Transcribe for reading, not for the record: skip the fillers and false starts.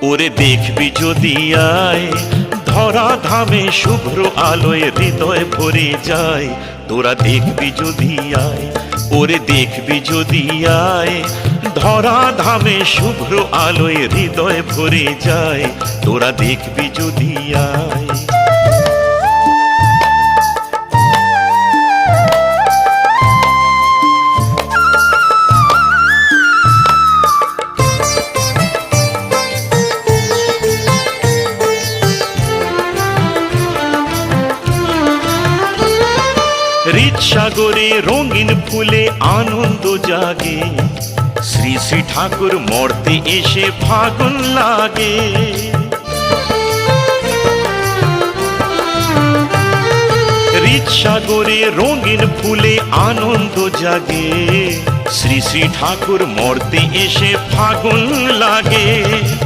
ওরে দেখবি যদি আয় ধরা ধামে শুভ্র আলোয় হৃদয় ভরে যায়। তোরা দেখবি যদি আয়, ওরে দেখবি যদি আয় ধরা ধামে শুভ্র আলোয় হৃদয় ভরে যায়। তোরা দেখবি যদি আয়। হৃদসাগরে রঙিন ফুলে আনন্দ জাগে, শ্রী শ্রী ঠাকুর মর্তে এসে ফাগুন লাগে। হৃদসাগরে রঙিন ফুলে আনন্দ জাগে, শ্রী শ্রী ঠাকুর মর্তে এসে ফাগুন লাগে।